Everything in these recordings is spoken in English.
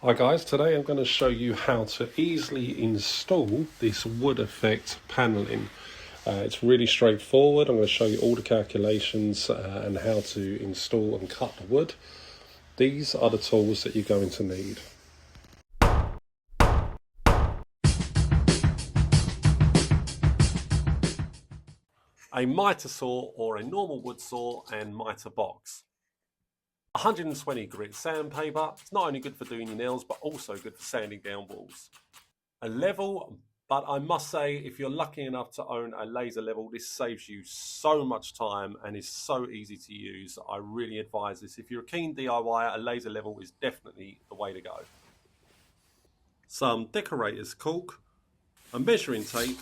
Hi guys, today I'm going to show you how to easily install this wood effect paneling. It's really straightforward. I'm going to show you all the calculations and how to install and cut the wood. These are the tools that you're going to need. A miter saw or a normal wood saw and miter box. 120 grit sandpaper. It's not only good for doing your nails but also good for sanding down walls. A level, but I must say if you're lucky enough to own a laser level, this saves you so much time and is so easy to use. I really advise this. If you're a keen DIYer, a laser level is definitely the way to go. Some decorator's caulk, a measuring tape,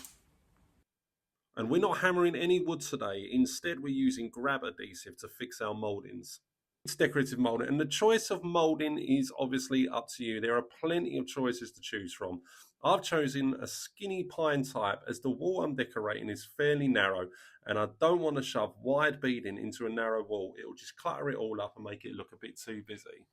and we're not hammering any wood today. Instead, we're using grab adhesive to fix our mouldings. It's decorative moulding, and the choice of moulding is obviously up to you. There are plenty of choices to choose from. I've chosen a skinny pine type as the wall I'm decorating is fairly narrow and I don't want to shove wide beading into a narrow wall. It will just clutter it all up and make it look a bit too busy.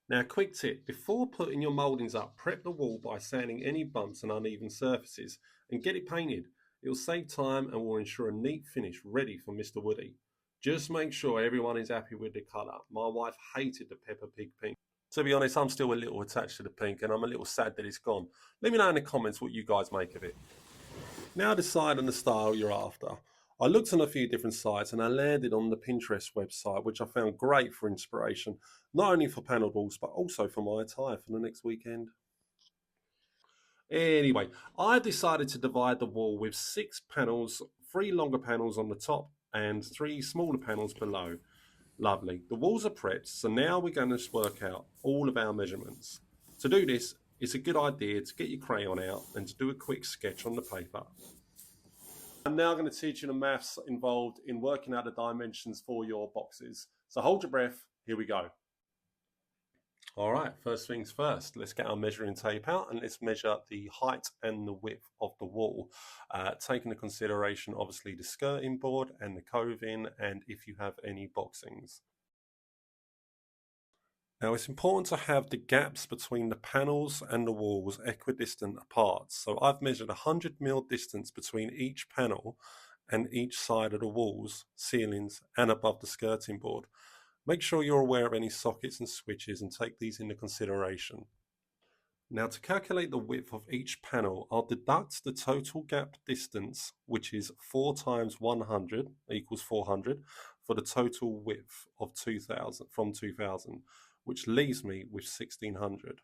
Now, quick tip, before putting your mouldings up, prep the wall by sanding any bumps and uneven surfaces and get it painted. It will save time and will ensure a neat finish ready for Mr. Woody. Just make sure everyone is happy with the colour. My wife hated the Peppa Pig pink. To be honest, I'm still a little attached to the pink and I'm a little sad that it's gone. Let me know in the comments what you guys make of it. Now decide on the style you're after. I looked on a few different sites and I landed on the Pinterest website, which I found great for inspiration, not only for panelled walls, but also for my attire for the next weekend. Anyway, I decided to divide the wall with 6 panels, 3 longer panels on the top and 3 smaller panels below. Lovely. The walls are prepped, so now we're going to work out all of our measurements. To do this, it's a good idea to get your crayon out and to do a quick sketch on the paper. I'm now going to teach you the maths involved in working out the dimensions for your boxes. So hold your breath, here we go. All right, first things first, let's get our measuring tape out and let's measure the height and the width of the wall, taking into consideration obviously the skirting board and the coving and if you have any boxings. Now it's important to have the gaps between the panels and the walls equidistant apart. So I've measured 100mm distance between each panel and each side of the walls, ceilings and above the skirting board. Make sure you're aware of any sockets and switches and take these into consideration. Now to calculate the width of each panel, I'll deduct the total gap distance, which is 4 times 100 equals 400, for the total width of 2000 from 2000, which leaves me with 1600.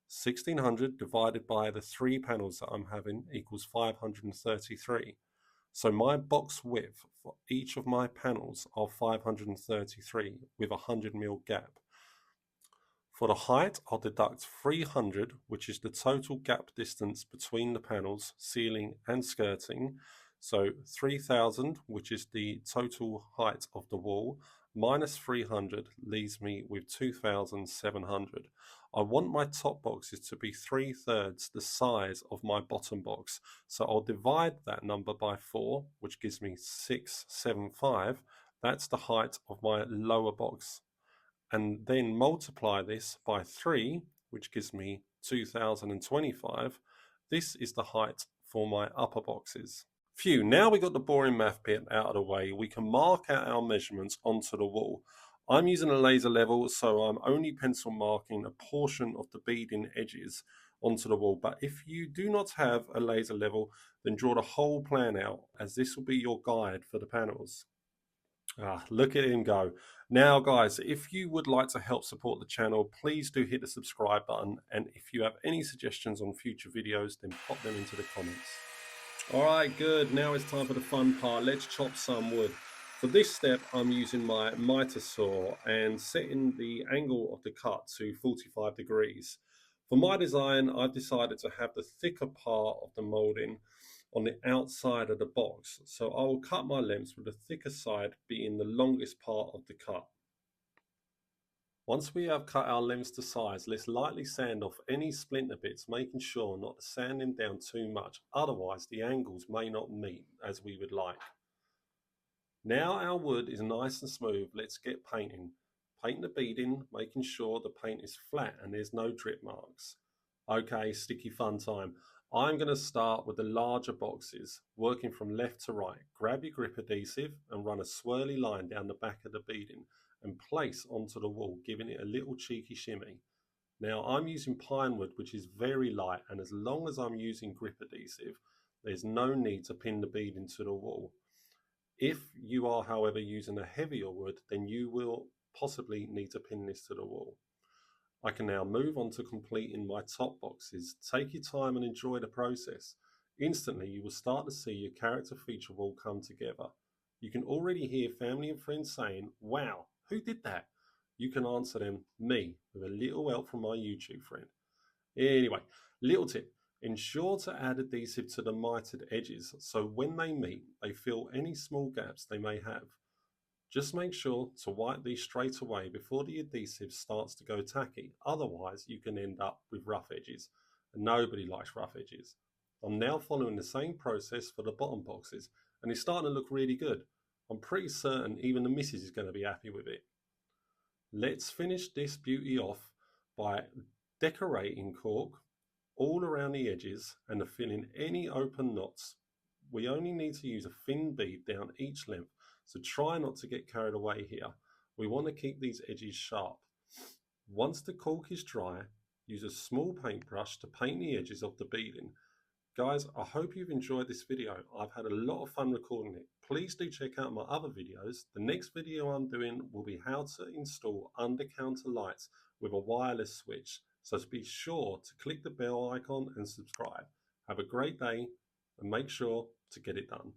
1600 divided by the 3 panels that I'm having equals 533. So my box width for each of my panels are 533 with a 100mm gap. For the height, I'll deduct 300, which is the total gap distance between the panels, ceiling and skirting. So 3000, which is the total height of the wall, minus 300 leaves me with 2700. I want my top boxes to be 3/3 the size of my bottom box. So I'll divide that number by 4, which gives me 675. That's the height of my lower box. And then multiply this by 3, which gives me 2025. This is the height for my upper boxes. Phew, now we got the boring math bit out of the way, we can mark out our measurements onto the wall. I'm using a laser level, so I'm only pencil marking a portion of the beading edges onto the wall. But if you do not have a laser level, then draw the whole plan out, as this will be your guide for the panels. Look at him go. Now guys, if you would like to help support the channel, please do hit the subscribe button, and if you have any suggestions on future videos, then pop them into the comments. Alright, good. Now it's time for the fun part. Let's chop some wood. For this step, I'm using my miter saw and setting the angle of the cut to 45 degrees. For my design, I've decided to have the thicker part of the moulding on the outside of the box. So I will cut my lengths with the thicker side being the longest part of the cut. Once we have cut our lengths to size, let's lightly sand off any splinter bits, making sure not to sand them down too much, otherwise the angles may not meet as we would like. Now our wood is nice and smooth, let's get painting. paint the beading, making sure the paint is flat and there's no drip marks. Okay, sticky fun time. I'm going to start with the larger boxes, working from left to right. Grab your grip adhesive and run a swirly line down the back of the beading and place onto the wall, giving it a little cheeky shimmy. Now I'm using pine wood, which is very light, and as long as I'm using grip adhesive, there's no need to pin the beading to the wall. If you are, however, using a heavier wood, then you will possibly need to pin this to the wall. I can now move on to completing my top boxes. Take your time and enjoy the process. Instantly, you will start to see your character feature wall come together. You can already hear family and friends saying, "Wow, who did that?" You can answer them, "Me," with a little help from my YouTube friend. Anyway, little tip. Ensure to add adhesive to the mitered edges so when they meet, they fill any small gaps they may have. Just make sure to wipe these straight away before the adhesive starts to go tacky. Otherwise, you can end up with rough edges. And nobody likes rough edges. I'm now following the same process for the bottom boxes, and it's starting to look really good. I'm pretty certain even the missus is going to be happy with it. Let's finish this beauty off by decorating caulk all around the edges and to fill in any open knots. We only need to use a thin bead down each length, so try not to get carried away here. We want to keep these edges sharp. Once the caulk is dry, use a small paintbrush to paint the edges of the beading. Guys, I hope you've enjoyed this video. I've had a lot of fun recording it. Please do check out my other videos. The next video I'm doing will be how to install under-counter lights with a wireless switch. So be sure to click the bell icon and subscribe. Have a great day and make sure to get it done.